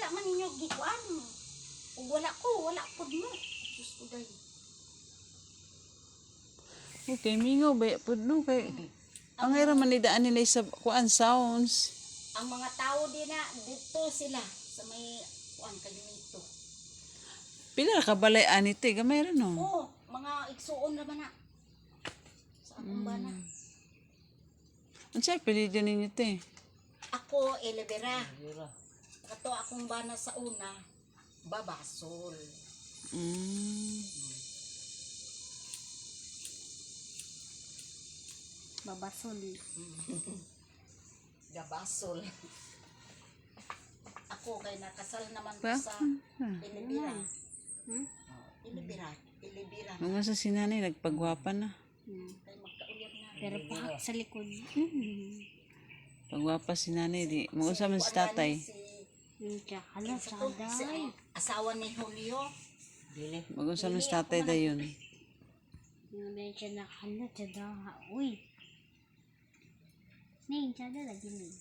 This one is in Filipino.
wala man ninyo gikuan. Ug wala pod mo. Diyos ko day. Okay, mingaw ba pud no kay ang era man idaan nila sa kuan sounds. Ang mga tao din na dito sila sa may kuan kayo nito. Pila ka balay anite gamay ra no. Oo, mga igsuon ra man na. Sa akong bana. Unsay apelyido ninyo te? Ako Elvira. Kato akong bana sa una, Babasol. Babasol. Gabasol. Ako kay nakasal naman ko Ba? sa Elvira. Elvira. Mga sa sinanay nagpagwapa na. Kay magkauyan na. Pero pa sa likod. Pagwapa si nanay di mo sa man si tatay. Tsaka na sa kaday. Asawa ni Julio. Mag-usap man si tatay dayon. Yung medyo nakalat sa daha. Uy. Ning, tsada lagi ning.